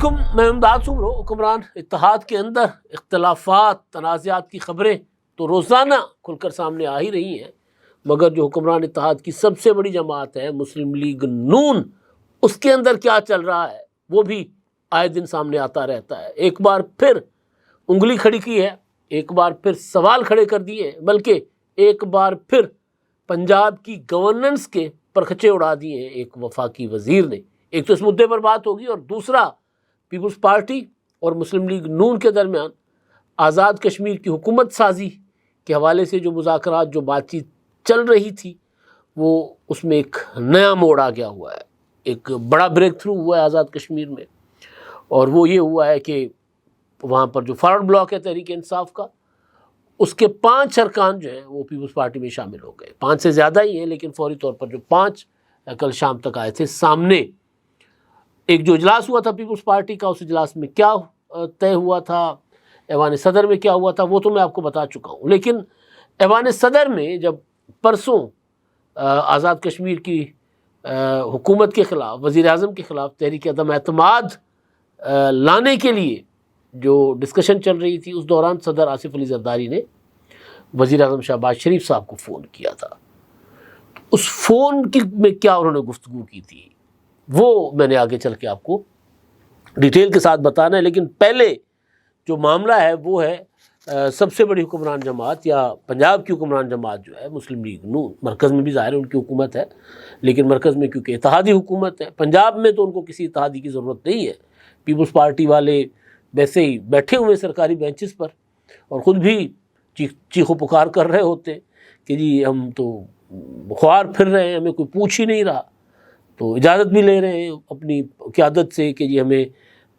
علیکم، میں امداد سمرو۔ حکمران اتحاد کے اندر اختلافات، تنازعات کی خبریں تو روزانہ کھل کر سامنے آ ہی رہی ہیں، مگر جو حکمران اتحاد کی سب سے بڑی جماعت ہے مسلم لیگ نون، اس کے اندر کیا چل رہا ہے وہ بھی آئے دن سامنے آتا رہتا ہے۔ ایک بار پھر انگلی کھڑی کی ہے، ایک بار پھر سوال کھڑے کر دیے ہیں، بلکہ ایک بار پھر پنجاب کی گورننس کے پرخچے اڑا دیے ہیں ایک وفاقی وزیر نے۔ ایک تو اس مدعے پر بات ہوگی، اور دوسرا پیپلز پارٹی اور مسلم لیگ نون کے درمیان آزاد کشمیر کی حکومت سازی کے حوالے سے جو مذاکرات، جو بات چیت چل رہی تھی، وہ اس میں ایک نیا موڑ آ گیا ہوا ہے۔ ایک بڑا بریک تھرو ہوا ہے آزاد کشمیر میں، اور وہ یہ ہوا ہے کہ وہاں پر جو فارورڈ بلاک ہے تحریک انصاف کا، اس کے 5 ارکان جو ہیں وہ پیپلز پارٹی میں شامل ہو گئے۔ 5 سے زیادہ ہی ہیں، لیکن فوری طور پر جو 5 کل شام تک آئے تھے سامنے۔ ایک جو اجلاس ہوا تھا پیپلز پارٹی کا، اس اجلاس میں کیا طے ہوا تھا، ایوان صدر میں کیا ہوا تھا، وہ تو میں آپ کو بتا چکا ہوں۔ لیکن ایوان صدر میں جب پرسوں آزاد کشمیر کی حکومت کے خلاف، وزیر اعظم کے خلاف تحریک عدم اعتماد لانے کے لیے جو ڈسکشن چل رہی تھی، اس دوران صدر آصف علی زرداری نے وزیر اعظم شہباز شریف صاحب کو فون کیا تھا۔ اس فون میں کیا انہوں نے گفتگو کی تھی، وہ میں نے آگے چل کے آپ کو ڈیٹیل کے ساتھ بتانا ہے۔ لیکن پہلے جو معاملہ ہے وہ ہے سب سے بڑی حکمران جماعت، یا پنجاب کی حکمران جماعت جو ہے مسلم لیگ نون، مرکز میں بھی ظاہر ہے ان کی حکومت ہے، لیکن مرکز میں کیونکہ اتحادی حکومت ہے، پنجاب میں تو ان کو کسی اتحادی کی ضرورت نہیں ہے۔ پیپلز پارٹی والے ویسے ہی بیٹھے ہوئے سرکاری بینچز پر، اور خود بھی چیخ و پکار کر رہے ہوتے کہ جی ہم تو خوار پھر رہے ہیں، ہمیں کوئی پوچھ ہی نہیں رہا، تو اجازت بھی لے رہے ہیں اپنی قیادت سے کہ جی ہمیں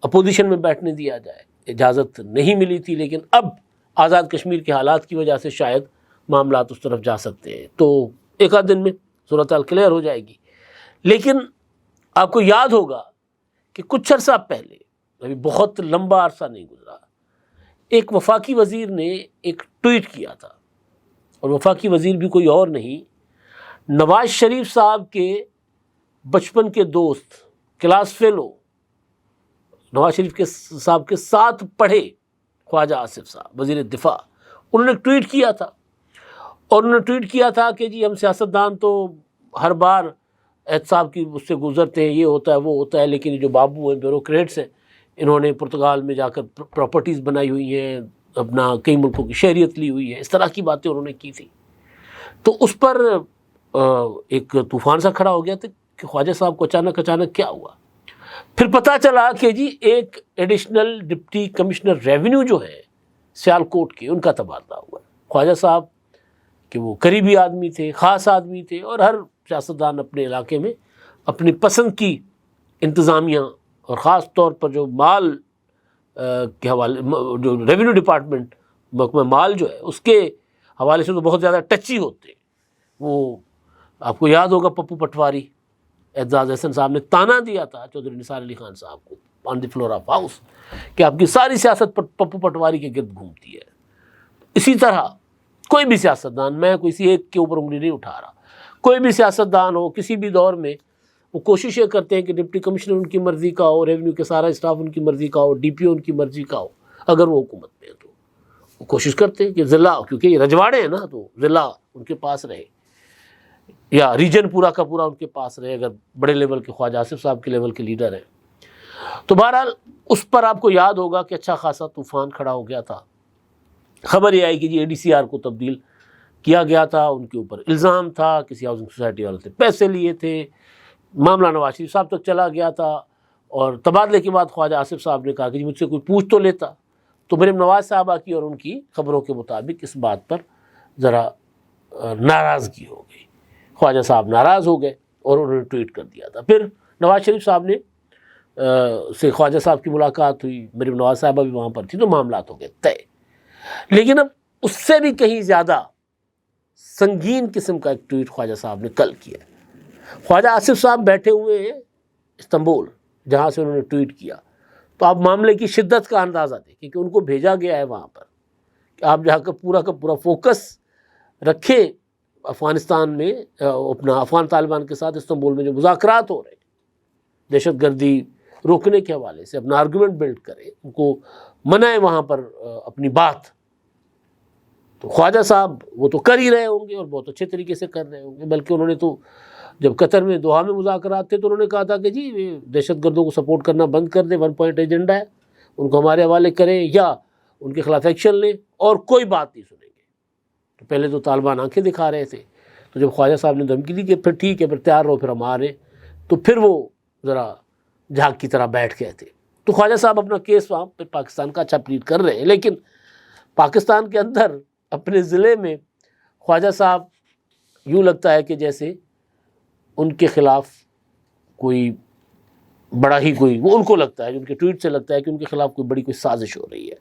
اپوزیشن میں بیٹھنے دیا جائے۔ اجازت نہیں ملی تھی، لیکن اب آزاد کشمیر کے حالات کی وجہ سے شاید معاملات اس طرف جا سکتے ہیں، تو ایک آدھ دن میں صورتحال کلیئر ہو جائے گی۔ لیکن آپ کو یاد ہوگا کہ کچھ عرصہ پہلے، ابھی بہت لمبا عرصہ نہیں گزرا، ایک وفاقی وزیر نے ایک ٹویٹ کیا تھا، اور وفاقی وزیر بھی کوئی اور نہیں، نواز شریف صاحب کے بچپن کے دوست، کلاس فیلو، نواز شریف کے صاحب کے ساتھ پڑھے خواجہ آصف صاحب وزیر دفاع، انہوں نے ٹویٹ کیا تھا، اور انہوں نے ٹویٹ کیا تھا کہ جی ہم سیاستدان تو ہر بار احتساب کی اس سے گزرتے ہیں، یہ ہوتا ہے وہ ہوتا ہے، لیکن جو بابو ہیں، بیوروکریٹس ہیں، انہوں نے پرتگال میں جا کر پراپرٹیز بنائی ہوئی ہیں، اپنا کئی ملکوں کی شہریت لی ہوئی ہے، اس طرح کی باتیں انہوں نے کی تھی۔ تو اس پر ایک طوفان سا کھڑا ہو گیا تھا کہ خواجہ صاحب کو اچانک کیا ہوا۔ پھر پتہ چلا کہ جی ایک ایڈیشنل ڈپٹی کمشنر ریونیو جو ہے سیالکوٹ کے، ان کا تبادلہ ہوا۔ خواجہ صاحب کہ وہ قریبی آدمی تھے، خاص آدمی تھے، اور ہر سیاستدان اپنے علاقے میں اپنی پسند کی انتظامیہ، اور خاص طور پر جو مال کے حوالے، جو ریونیو ڈپارٹمنٹ، محکمہ مال جو ہے، اس کے حوالے سے تو بہت زیادہ ٹچی ہوتے ہیں۔ وہ آپ کو یاد ہوگا پپو پٹواری، اعزاز احسن صاحب نے تانا دیا تھا چودھری نثار علی خان صاحب کو آن دی فلور آف ہاؤس کہ آپ کی ساری سیاست پپو پٹواری کے گرد گھومتی ہے۔ اسی طرح کوئی بھی سیاستدان، میں کسی ایک کے اوپر انگلی نہیں اٹھا رہا، کوئی بھی سیاستدان ہو کسی بھی دور میں، وہ کوشش یہ کرتے ہیں کہ ڈپٹی کمشنر ان کی مرضی کا ہو، ریونیو کے سارا اسٹاف ان کی مرضی کا ہو، ڈی پی او ان کی مرضی کا ہو، اگر وہ حکومت میں ہے تو وہ کوشش کرتے ہیں کہ ضلع، کیونکہ یہ رجواڑے ہیں نا، تو ضلع ان کے پاس رہے، یا ریجن پورا کا پورا ان کے پاس رہے، اگر بڑے لیول کے خواجہ آصف صاحب کے لیول کے لیڈر ہیں۔ تو بہرحال اس پر آپ کو یاد ہوگا کہ اچھا خاصا طوفان کھڑا ہو گیا تھا۔ خبر یہ آئی کہ جی اے ڈی سی آر کو تبدیل کیا گیا تھا، ان کے اوپر الزام تھا، کسی ہاؤسنگ سوسائٹی والوں سے پیسے لیے تھے، معاملہ نواز شریف صاحب تک چلا گیا تھا، اور تبادلے کے بعد خواجہ آصف صاحب نے کہا کہ جی مجھ سے کوئی پوچھ تو لیتا۔ تو مریم نواز صاحبہ کی اور ان کی خبروں کے مطابق اس بات پر ذرا ناراضگی ہو گئی، خواجہ صاحب ناراض ہو گئے، اور انہوں نے ٹویٹ کر دیا تھا۔ پھر نواز شریف صاحب نے سے خواجہ صاحب کی ملاقات ہوئی، مریم نواز صاحبہ بھی وہاں پر تھی، تو معاملات ہو گئے طے۔ لیکن اب اس سے بھی کہیں زیادہ سنگین قسم کا ایک ٹویٹ خواجہ صاحب نے کل کیا۔ خواجہ آصف صاحب بیٹھے ہوئے ہیں استنبول، جہاں سے انہوں نے ٹویٹ کیا، تو آپ معاملے کی شدت کا اندازہ دیکھیں کہ ان کو بھیجا گیا ہے وہاں پر کہ آپ جا کر پورا کا پورا فوکس رکھیں افغانستان میں، اپنا افغان طالبان کے ساتھ استنبول میں جو مذاکرات ہو رہے ہیں، دہشت گردی روکنے کے حوالے سے اپنا آرگومنٹ بلڈ کرے، ان کو منائے وہاں پر اپنی بات، تو خواجہ صاحب وہ تو کر ہی رہے ہوں گے اور بہت اچھے طریقے سے کر رہے ہوں گے۔ بلکہ انہوں نے تو جب قطر میں دوحہ میں مذاکرات تھے تو انہوں نے کہا تھا کہ جی یہ دہشت گردوں کو سپورٹ کرنا بند کر دیں، 1 پوائنٹ ایجنڈا ہے، ان کو ہمارے حوالے کریں یا ان کے خلاف ایکشن لیں اور کوئی بات نہیں سنیں گے۔ تو پہلے تو طالبان آنکھیں دکھا رہے تھے، تو جب خواجہ صاحب نے دھمکی دی کہ پھر ٹھیک ہے، پھر تیار رہو، پھر ہم آ رہے ہیں، تو پھر وہ ذرا جھاگ کی طرح بیٹھ گئے تھے۔ تو خواجہ صاحب اپنا کیس وہاں پہ پاکستان کا اچھا پلیڈ کر رہے ہیں، لیکن پاکستان کے اندر اپنے ضلع میں خواجہ صاحب یوں لگتا ہے کہ جیسے ان کے خلاف کوئی بڑا ہی کوئی، وہ ان کو لگتا ہے، ان کے ٹویٹ سے لگتا ہے کہ ان کے خلاف کوئی بڑی کوئی سازش ہو رہی ہے۔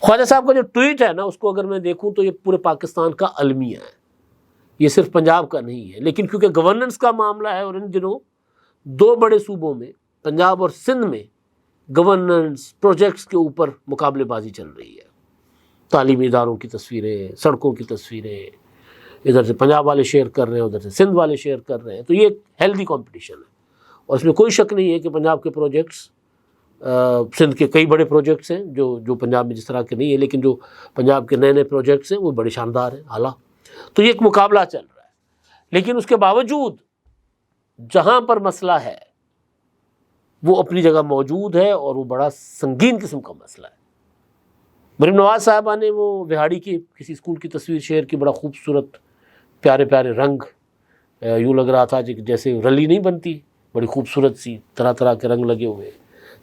خواجہ صاحب کا جو ٹویٹ ہے نا، اس کو اگر میں دیکھوں تو یہ پورے پاکستان کا المیہ ہے، یہ صرف پنجاب کا نہیں ہے، لیکن کیونکہ گورننس کا معاملہ ہے اور ان دنوں 2 بڑے صوبوں میں پنجاب اور سندھ میں گورننس پروجیکٹس کے اوپر مقابلے بازی چل رہی ہے، تعلیمی اداروں کی تصویریں، سڑکوں کی تصویریں، ادھر سے پنجاب والے شیئر کر رہے ہیں، ادھر سے سندھ والے شیئر کر رہے ہیں، تو یہ ایک ہیلدی کمپٹیشن ہے، اور اس میں کوئی شک نہیں ہے کہ پنجاب کے پروجیکٹس سندھ کے کئی بڑے پروجیکٹس ہیں جو پنجاب میں جس طرح کے نہیں ہیں، لیکن جو پنجاب کے نئے نئے پروجیکٹس ہیں وہ بڑے شاندار ہیں اعلیٰ۔ تو یہ ایک مقابلہ چل رہا ہے، لیکن اس کے باوجود جہاں پر مسئلہ ہے وہ اپنی جگہ موجود ہے اور وہ بڑا سنگین قسم کا مسئلہ ہے۔ مریم نواز صاحبہ نے وہ وہاڑی کی کسی اسکول کی تصویر شیئر کی، بڑا خوبصورت پیارے پیارے رنگ، یوں لگ رہا تھا جیسے رلی نہیں بنتی، بڑی خوبصورت سی طرح طرح کے رنگ لگے ہوئے،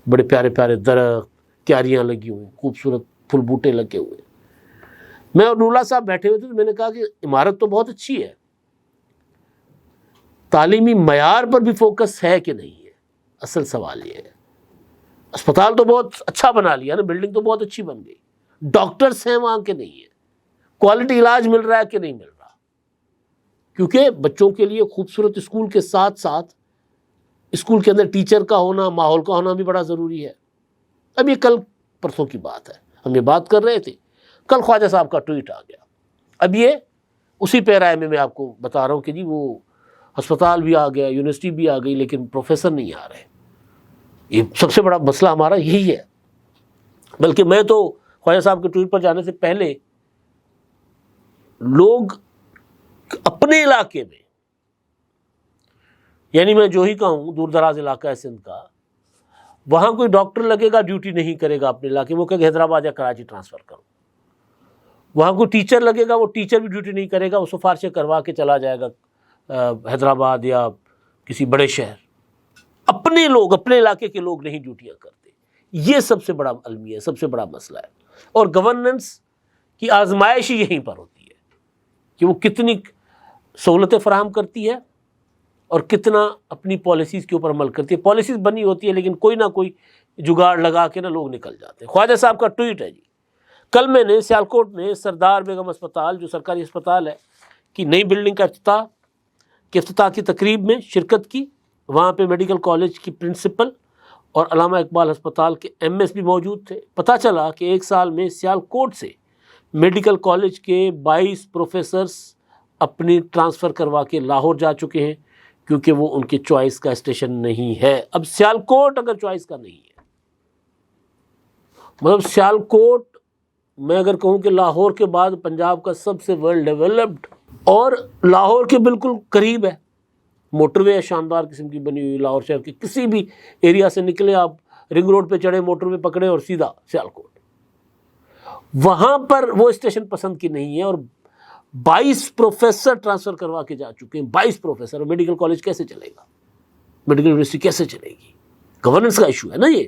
بڑے پیارے پیارے درخت، کیاریاں لگی ہوئی، خوبصورت پھول بوٹے لگے ہوئے۔ میں اور نوراللہ صاحب بیٹھے ہوئے تھے تو میں نے کہا کہ عمارت تو بہت اچھی ہے، تعلیمی معیار پر بھی فوکس ہے کہ نہیں ہے، اصل سوال یہ ہے۔ اسپتال تو بہت اچھا بنا لیا نا، بلڈنگ تو بہت اچھی بن گئی، ڈاکٹرز ہیں وہاں کے نہیں ہیں، کوالٹی علاج مل رہا ہے کہ نہیں مل رہا، کیونکہ بچوں کے لیے خوبصورت اسکول کے ساتھ ساتھ اسکول کے اندر ٹیچر کا ہونا، ماحول کا ہونا بھی بڑا ضروری ہے۔ اب یہ کل پرسوں کی بات ہے، ہم یہ بات کر رہے تھے، کل خواجہ صاحب کا ٹویٹ آ گیا۔ اب یہ اسی پیرائے میں آپ کو بتا رہا ہوں کہ جی وہ ہسپتال بھی آ گیا، یونیورسٹی بھی آ گئی، لیکن پروفیسر نہیں آ رہے۔ یہ سب سے بڑا مسئلہ ہمارا یہی ہے۔ بلکہ میں تو خواجہ صاحب کے ٹویٹ پر جانے سے پہلے لوگ اپنے علاقے میں، یعنی میں جو ہی کہوں دور دراز علاقہ ہے سندھ کا، وہاں کوئی ڈاکٹر لگے گا ڈیوٹی نہیں کرے گا اپنے علاقے میں، وہ کہے گا حیدرآباد یا کراچی ٹرانسفر کرو۔ وہاں کوئی ٹیچر لگے گا، وہ ٹیچر بھی ڈیوٹی نہیں کرے گا، وہ سفارشیں کروا کے چلا جائے گا حیدرآباد یا کسی بڑے شہر۔ اپنے لوگ، اپنے علاقے کے لوگ نہیں ڈیوٹیاں کرتے۔ یہ سب سے بڑا المیہ ہے، سب سے بڑا مسئلہ ہے۔ اور گورننس کی آزمائش ہی یہیں پر ہوتی ہے کہ وہ کتنی سہولتیں فراہم کرتی ہے اور کتنا اپنی پالیسیز کے اوپر عمل کرتی ہے۔ پالیسیز بنی ہوتی ہے لیکن کوئی نہ کوئی جگاڑ لگا کے لوگ نکل جاتے ہیں۔ خواجہ صاحب کا ٹویٹ ہے جی، کل میں نے سیالکوٹ میں سردار بیگم اسپتال جو سرکاری اسپتال ہے کی نئی بلڈنگ کا افتتاح کی تقریب میں شرکت کی۔ وہاں پہ میڈیکل کالج کی پرنسپل اور علامہ اقبال ہسپتال کے MS بھی موجود تھے۔ پتہ چلا کہ 1 سال میں سیالکوٹ سے میڈیکل کالج کے 22 پروفیسرز اپنی ٹرانسفر کروا کے لاہور جا چکے ہیں، کیونکہ وہ ان کے چوائس کا اسٹیشن نہیں ہے۔ اب سیالکوٹ اگر چوائس کا نہیں ہے، مطلب سیالکوٹ میں اگر کہوں کہ لاہور کے بعد پنجاب کا سب سے ویل ڈیولپڈ اور لاہور کے بالکل قریب ہے، موٹر وے شاندار قسم کی بنی ہوئی، لاہور شہر کے کسی بھی ایریا سے نکلے آپ، رنگ روڈ پہ چڑھے، موٹر وے پکڑے اور سیدھا سیالکوٹ۔ وہاں پر وہ اسٹیشن پسند کی نہیں ہے اور 22 پروفیسر ٹرانسفر کروا کے جا چکے ہیں، 22 پروفیسر۔ اور میڈیکل کالج کیسے چلے گا، میڈیکل یونیورسٹی کیسے چلے گی؟ گورننس کا ایشو ہے نا یہ۔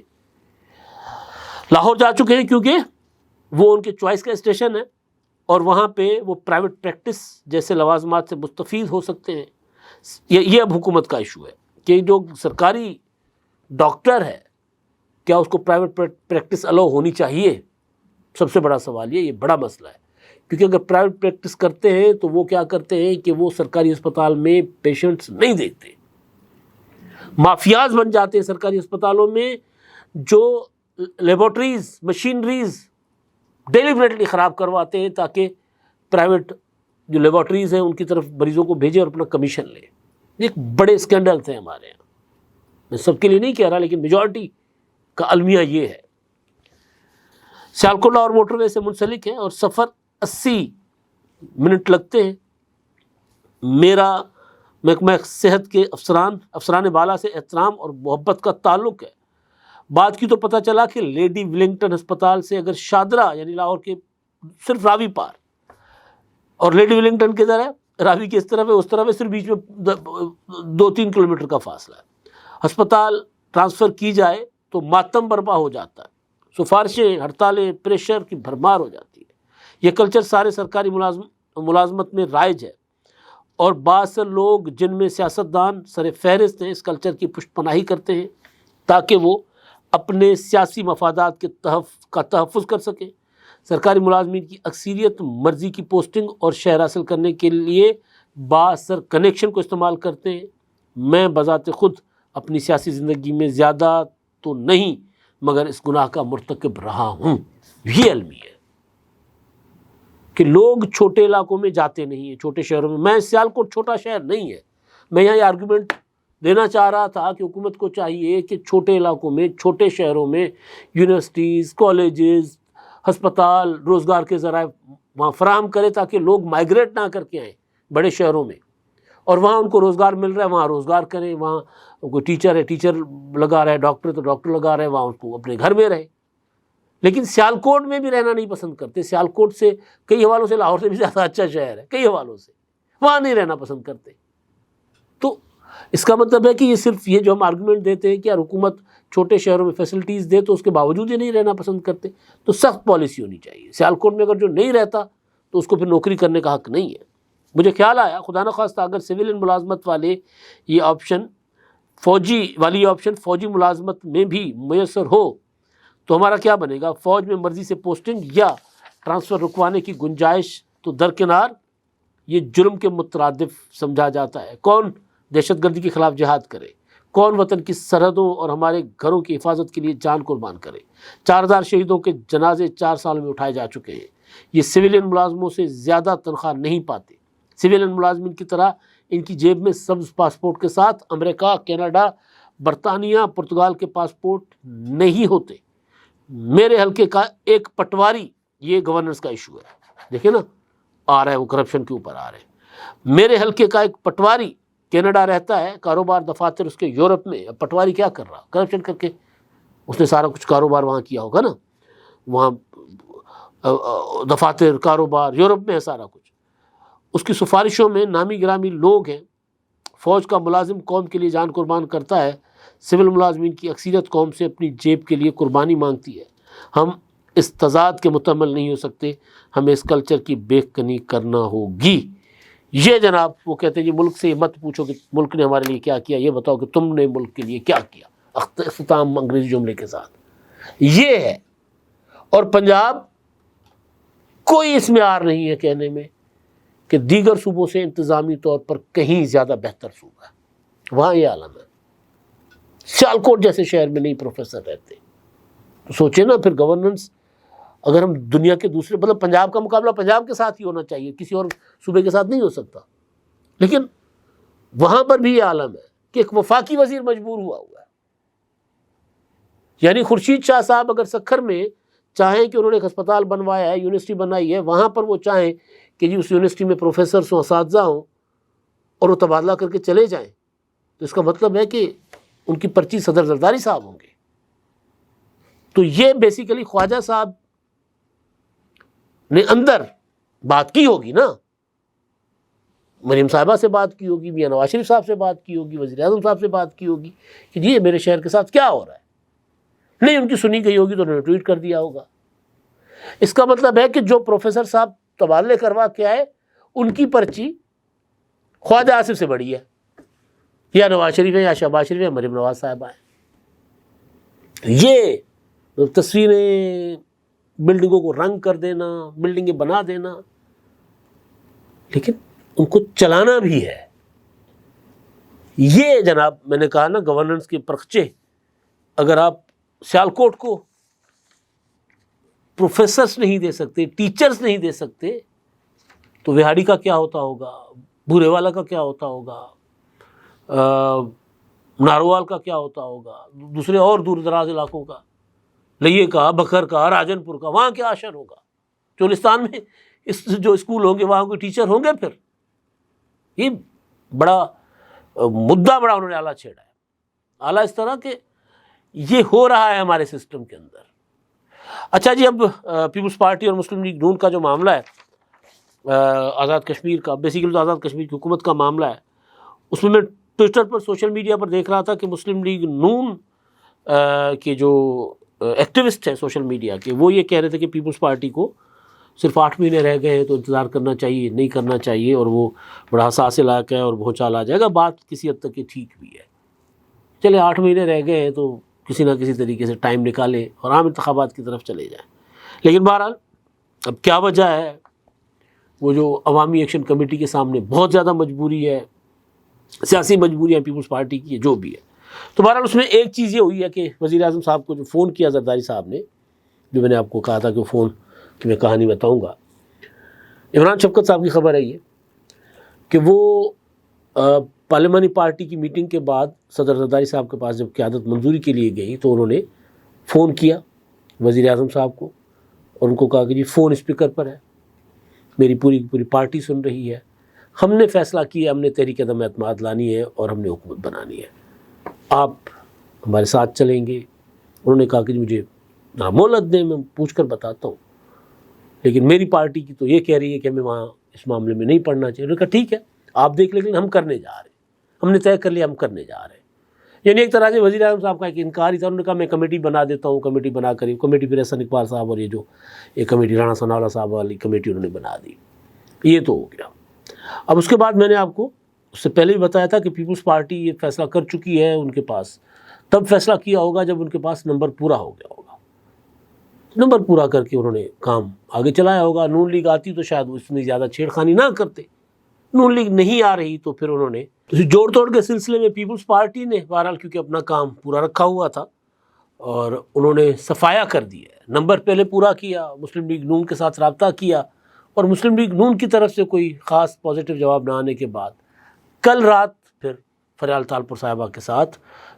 لاہور جا چکے ہیں کیونکہ وہ ان کے چوائس کا اسٹیشن ہے اور وہاں پہ وہ پرائیویٹ پریکٹس جیسے لوازمات سے مستفید ہو سکتے ہیں۔ یہ اب حکومت کا ایشو ہے کہ جو سرکاری ڈاکٹر ہے کیا اس کو پرائیویٹ پریکٹس الاؤ ہونی چاہیے؟ سب سے بڑا سوال یہ بڑا مسئلہ ہے، کیونکہ اگر پرائیویٹ پریکٹس کرتے ہیں تو وہ کیا کرتے ہیں کہ وہ سرکاری اسپتال میں پیشنٹس نہیں دیکھتے، مافیاز بن جاتے ہیں سرکاری اسپتالوں میں، جو لیبارٹریز مشینریز ڈیلیبریٹلی خراب کرواتے ہیں تاکہ پرائیویٹ جو لیبارٹریز ہیں ان کی طرف مریضوں کو بھیجیں اور اپنا کمیشن لیں۔ ایک بڑے اسکینڈل تھے ہمارے یہاں، میں سب کے لیے نہیں کہہ رہا لیکن میجورٹی کا المیہ یہ ہے. سیالکوٹ لاہور موٹر وے سے منسلک ہے اور سفر 80 منٹ لگتے ہیں. میرا محکمہ صحت کے افسران بالا سے احترام اور محبت کا تعلق ہے. بات کی تو پتہ چلا کہ لیڈی ولنگٹن ہسپتال سے اگر شادرہ یعنی لاہور کے صرف راوی پار اور لیڈی ولنگٹن کے ذرا راوی کی اس طرف ہے اس طرف ہے صرف بیچ میں 2-3 کلومیٹر کا فاصلہ ہے، ہسپتال ٹرانسفر کی جائے تو ماتم برپا ہو جاتا ہے. سفارشیں، ہڑتالیں، پریشر کی بھرمار ہو جاتی ہے. یہ کلچر سارے سرکاری ملازمت میں رائج ہے اور بعض سے لوگ جن میں سیاستدان سر فہرست ہیں اس کلچر کی پشت پناہی کرتے ہیں تاکہ وہ اپنے سیاسی مفادات کا تحفظ کر سکیں. سرکاری ملازمین کی اکثریت مرضی کی پوسٹنگ اور شہر حاصل کرنے کے لیے بااثر کنیکشن کو استعمال کرتے ہیں. میں بذات خود اپنی سیاسی زندگی میں زیادہ تو نہیں مگر اس گناہ کا مرتکب رہا ہوں. یہ المی ہے کہ لوگ چھوٹے علاقوں میں جاتے نہیں ہیں، چھوٹے شہروں میں. میں سیالکوٹ چھوٹا شہر نہیں ہے. میں یہاں یہ آرگومنٹ دینا چاہ رہا تھا کہ حکومت کو چاہیے کہ چھوٹے علاقوں میں، چھوٹے شہروں میں یونیورسٹیز، کالجز، ہسپتال، روزگار کے ذرائع وہاں فراہم کرے تاکہ لوگ مائیگریٹ نہ کر کے آئیں بڑے شہروں میں اور وہاں ان کو روزگار مل رہا ہے وہاں روزگار کریں. وہاں کوئی ٹیچر ہے ٹیچر لگا رہا ہے، ڈاکٹر تو ڈاکٹر لگا رہا ہے، وہاں ان کو اپنے گھر میں رہے. لیکن سیالکوٹ میں بھی رہنا نہیں پسند کرتے. سیالکوٹ سے کئی حوالوں سے لاہور سے بھی زیادہ اچھا شہر ہے، کئی حوالوں سے وہاں نہیں رہنا پسند کرتے. تو اس کا مطلب ہے کہ یہ صرف یہ جو ہم آرگومنٹ دیتے ہیں کہ یار حکومت چھوٹے شہروں میں فیسلٹیز دے تو اس کے باوجود یہ نہیں رہنا پسند کرتے. تو سخت پالیسی ہونی چاہیے. سیالکوٹ میں اگر جو نہیں رہتا تو اس کو پھر نوکری کرنے کا حق نہیں ہے. مجھے خیال آیا خدا نخواستہ اگر سویلین ملازمت والے یہ آپشن فوجی ملازمت میں بھی میسر ہو تو ہمارا کیا بنے گا؟ فوج میں مرضی سے پوسٹنگ یا ٹرانسفر رکوانے کی گنجائش تو درکنار، یہ جرم کے مترادف سمجھا جاتا ہے. کون دہشت گردی کے خلاف جہاد کرے؟ کون وطن کی سرحدوں اور ہمارے گھروں کی حفاظت کے لیے جان قربان کرے؟ 4000 شہیدوں کے جنازے 4 سال میں اٹھائے جا چکے ہیں. یہ سویلین ملازموں سے زیادہ تنخواہ نہیں پاتے. سویلین ملازمین کی طرح ان کی جیب میں سبز پاسپورٹ کے ساتھ امریکہ، کینیڈا، برطانیہ، پرتگال کے پاسپورٹ نہیں ہوتے. میرے حلقے کا ایک پٹواری، یہ گورننس کا ایشو ہے، دیکھیں نا آ رہا ہے، وہ کرپشن کے اوپر آ رہے ہیں. میرے حلقے کا ایک پٹواری کینیڈا رہتا ہے، کاروبار دفاتر اس کے یورپ میں. اب پٹواری کیا کر رہا؟ کرپشن کر کے اس نے سارا کچھ کاروبار وہاں کیا ہوگا نا، وہاں دفاتر کاروبار یورپ میں ہے سارا کچھ. اس کی سفارشوں میں نامی گرامی لوگ ہیں. فوج کا ملازم قوم کے لیے جان قربان کرتا ہے. سول ملازمین کی اکثریت قوم سے اپنی جیب کے لیے قربانی مانگتی ہے. ہم اس تضاد کے متحمل نہیں ہو سکتے. ہمیں اس کلچر کی بے کنی کرنا ہوگی. یہ جناب وہ کہتے ہیں جی ملک سے مت پوچھو کہ ملک نے ہمارے لیے کیا کیا، یہ بتاؤ کہ تم نے ملک کے لیے کیا کیا. اختتام انگریزی جملے کے ساتھ یہ ہے. اور پنجاب کوئی اس میں آر نہیں ہے کہنے میں کہ دیگر صوبوں سے انتظامی طور پر کہیں زیادہ بہتر صوبہ ہے. وہاں یہ عالم ہے. سیالکوٹ جیسے شہر میں نہیں پروفیسر رہتے. تو سوچیں نا پھر گورننس اگر ہم دنیا کے دوسرے مطلب پنجاب کا مقابلہ پنجاب کے ساتھ ہی ہونا چاہیے، کسی اور صوبے کے ساتھ نہیں ہو سکتا. لیکن وہاں پر بھی یہ عالم ہے کہ ایک وفاقی وزیر مجبور ہوا ہے. یعنی خورشید شاہ صاحب اگر سکھر میں چاہیں کہ انہوں نے ایک ہسپتال بنوایا ہے، یونیورسٹی بنائی ہے، وہاں پر وہ چاہیں کہ جی اس یونیورسٹی میں پروفیسرز ہوں، اساتذہ ہوں اور وہ تبادلہ کر کے چلے جائیں، تو اس کا مطلب ہے کہ ان کی پرچی صدر زرداری صاحب ہوں گے. تو یہ بیسیکلی خواجہ صاحب نے اندر بات کی ہوگی نا، مریم صاحبہ سے بات کی ہوگی، میاں نواز شریف صاحب سے بات کی ہوگی، وزیر اعظم صاحب سے بات کی ہوگی کہ جی میرے شہر کے ساتھ کیا ہو رہا ہے. نہیں ان کی سنی گئی ہوگی تو انہوں نے ٹویٹ کر دیا ہوگا. اس کا مطلب ہے کہ جو پروفیسر صاحب تبادلے کروا کے آئے ان کی پرچی خواجہ آصف سے بڑی ہے، یا نواز شریف ہے یا شہباز شریف ہے، مریم نواز صاحبہ ہیں. یہ تصویریں، بلڈنگوں کو رنگ کر دینا، بلڈنگیں بنا دینا، لیکن ان کو چلانا بھی ہے. یہ جناب میں نے کہا نا گورننس کے پرخچے اگر آپ سیالکوٹ کو پروفیسرز نہیں دے سکتے، ٹیچرز نہیں دے سکتے، تو وہاڑی کا کیا ہوتا ہوگا، بھورے والا کا کیا ہوتا ہوگا، ناروال کا کیا ہوتا ہوگا، دوسرے اور دور دراز علاقوں کا، لیے کا، بکھر کا، راجن پور کا، وہاں کیا اشر ہوگا؟ چولستان میں جو اسکول ہوں گے وہاں کوئی ٹیچر ہوں گے؟ پھر یہ بڑا مدعا بڑا انہوں نے اعلیٰ چھیڑا ہے، اعلیٰ اس طرح کہ یہ ہو رہا ہے ہمارے سسٹم کے اندر۔ اچھا جی، اب پیپلز پارٹی اور مسلم لیگ نون کا جو معاملہ ہے آزاد کشمیر کا، بیسیکلی تو آزاد کشمیر کی حکومت کا معاملہ ہے، اس میں ٹویٹر پر، سوشل میڈیا پر دیکھ رہا تھا کہ مسلم لیگ نون کے جو ایکٹیوسٹ ہیں سوشل میڈیا کے، وہ یہ کہہ رہے تھے کہ پیپلز پارٹی کو صرف 8 مہینے رہ گئے ہیں تو انتظار کرنا چاہیے، نہیں کرنا چاہیے، اور وہ بڑا حساس علاقہ ہے اور بھونچال آ جائے گا۔ بات کسی حد تک یہ ٹھیک بھی ہے، چلے 8 مہینے رہ گئے ہیں تو کسی نہ کسی طریقے سے ٹائم نکالیں اور عام انتخابات کی طرف چلے جائیں۔ لیکن بہرحال اب کیا وجہ ہے، وہ جو عوامی ایکشن کمیٹی کے سامنے بہت زیادہ مجبوری ہے، سیاسی مجبوری ہے پیپلز پارٹی کی، جو بھی ہے، تو بہرحال اس میں ایک چیز یہ ہوئی ہے کہ وزیر اعظم صاحب کو جو فون کیا زرداری صاحب نے، جو میں نے آپ کو کہا تھا کہ وہ فون کی میں کہانی بتاؤں گا، عمران شفقت صاحب کی خبر ہے یہ کہ وہ پارلیمانی پارٹی کی میٹنگ کے بعد صدر زرداری صاحب کے پاس جب قیادت منظوری کے لیے گئی تو انہوں نے فون کیا وزیر اعظم صاحب کو اور ان کو کہا کہ جی فون اسپیکر پر ہے، میری پوری پارٹی سن رہی ہے، ہم نے فیصلہ کیا، ہم نے تحریک عدم اعتماد لانی ہے اور ہم نے حکومت بنانی ہے، آپ ہمارے ساتھ چلیں گے؟ انہوں نے کہا کہ مجھے مہلت دیں، میں پوچھ کر بتاتا ہوں، لیکن میری پارٹی کی تو یہ کہہ رہی ہے کہ ہمیں وہاں اس معاملے میں نہیں پڑھنا چاہیے۔ انہوں نے کہا ٹھیک ہے آپ دیکھ لیں، لیکن ہم کرنے جا رہے ہیں، ہم نے طے کر لیا، ہم کرنے جا رہے ہیں۔ یعنی ایک طرح سے وزیر اعظم صاحب کا ایک انکار ہی تھا۔ انہوں نے کہا میں کمیٹی بنا دیتا ہوں، کمیٹی بنا کر کمیٹی پھر احسن اقبال صاحب اور یہ جو ایک کمیٹی رانا ثناءاللہ صاحب والی کمیٹی انہوں نے بنا دی، یہ تو ہو گیا۔ اب اس کے بعد میں نے آپ کو اس سے پہلے بھی بتایا تھا کہ پیپلز پارٹی یہ فیصلہ کر چکی ہے، ان کے پاس تب فیصلہ کیا ہوگا جب ان کے پاس نمبر پورا ہو گیا ہوگا، نمبر پورا کر کے انہوں نے کام آگے چلایا ہوگا۔ نون لیگ آتی تو شاید اس میں زیادہ چھیڑخانی نہ کرتے، نون لیگ نہیں آ رہی تو پھر انہوں نے جوڑ توڑ کے سلسلے میں پیپلز پارٹی نے بہرحال کیونکہ اپنا کام پورا رکھا ہوا تھا اور انہوں نے صفایا کر دیا، نمبر پہلے پورا کیا، مسلم لیگ نون کے ساتھ رابطہ کیا، اور مسلم لیگ نون کی طرف سے کوئی خاص پازیٹیو جواب نہ آنے کے بعد کل رات پھر فریال تالپور صاحبہ کے ساتھ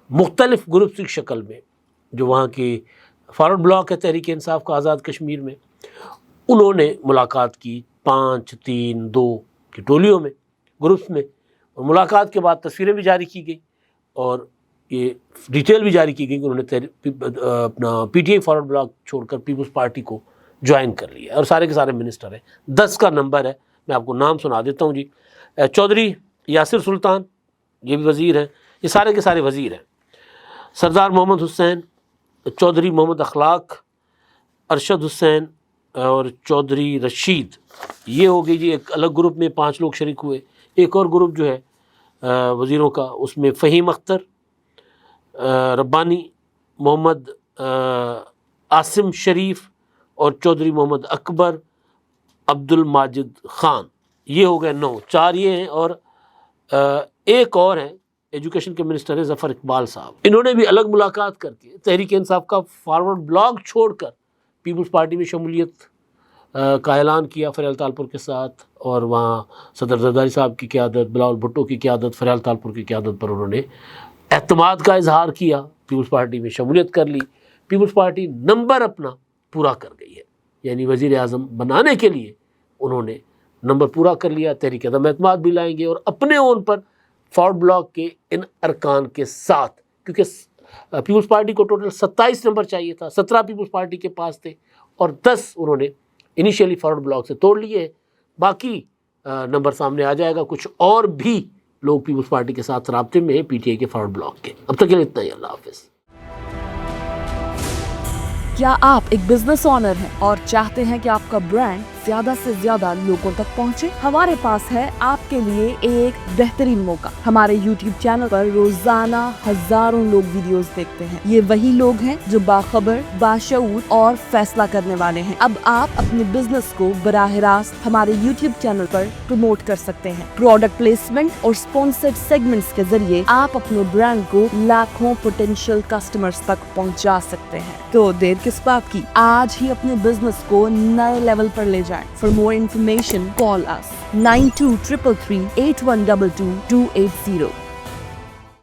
مختلف گروپس کی شکل میں جو وہاں کی فارورڈ بلاک ہے تحریک انصاف کا آزاد کشمیر میں، انہوں نے ملاقات کی 5 3 2 کی ٹولیوں میں، گروپس میں، اور ملاقات کے بعد تصویریں بھی جاری کی گئی اور یہ ڈیٹیل بھی جاری کی گئی کہ انہوں نے اپنا P T I forward block چھوڑ کر پیپلز پارٹی کو جوائن کر لیا، اور سارے کے سارے منسٹر ہیں، 10 کا نمبر ہے، میں آپ کو نام سنا دیتا ہوں جی۔ چودھری یاسر سلطان یہ بھی وزیر ہیں، یہ سارے کے سارے وزیر ہیں، سردار محمد حسین، چودھری محمد اخلاق، ارشد حسین اور چودھری رشید، یہ ہو گئی جی ایک الگ گروپ میں 5 لوگ شریک ہوئے۔ ایک اور گروپ جو ہے وزیروں کا، اس میں فہیم اختر، ربانی، محمد عاصم شریف اور چودھری محمد اکبر، عبد الماجد خان، یہ ہو گئے 9، 4 یہ ہیں، اور ایک اور ہیں ایجوکیشن کے منسٹر ہیں ظفر اقبال صاحب۔ انہوں نے بھی الگ ملاقات کر کے تحریک انصاف کا فارورڈ بلاک چھوڑ کر پیپلز پارٹی میں شمولیت کا اعلان کیا فریال تالپور کے ساتھ، اور وہاں صدر زرداری صاحب کی قیادت، بلاول بھٹو کی قیادت، فریال تالپور کی قیادت پر انہوں نے اعتماد کا اظہار کیا، پیپلز پارٹی میں شمولیت کر لی۔ پیپلز پارٹی نمبر اپنا پورا کر گئی ہے، یعنی وزیر اعظم بنانے کے لیے انہوں نے نمبر پورا کر لیا، تحریک عدم اعتماد بھی لائیں گے، اور اپنے اون پر فارورڈ بلاک کے ان ارکان کے ساتھ، کیونکہ پیپلز پارٹی کو ٹوٹل 27 نمبر چاہیے تھا، 17 پیپلز پارٹی کے پاس تھے اور 10 انہوں نے انیشیلی فارورڈ بلاک سے توڑ لیے، باقی نمبر سامنے آ جائے گا۔ کچھ اور بھی لوگ پیپلز پارٹی کے ساتھ رابطے میں ہیں پی ٹی آئی کے فارورڈ بلاک کے۔ اب تک کے لیے اتنا ہی، اللہ حافظ۔ کیا آپ ایک بزنس اونر ہیں اور چاہتے ہیں کہ آپ کا برانڈ زیادہ سے زیادہ لوگوں تک پہنچے؟ ہمارے پاس ہے آپ کے لیے ایک بہترین موقع۔ ہمارے یوٹیوب چینل پر روزانہ ہزاروں لوگ ویڈیوز دیکھتے ہیں۔ یہ وہی لوگ ہیں جو باخبر، باشعور اور فیصلہ کرنے والے ہیں۔ اب آپ اپنے بزنس کو براہ راست ہمارے یوٹیوب چینل پر پروموٹ کر سکتے ہیں۔ پروڈکٹ پلیسمنٹ اور اسپانسرڈ سیگمنٹس کے ذریعے آپ اپنے برانڈ کو لاکھوں پوٹینشیل کسٹمرز تک پہنچا سکتے ہیں۔ تو دیر کس بات کی، آج ہی اپنے بزنس کو نئے لیول پر لے جائیں۔ For more information, call us 923338122280.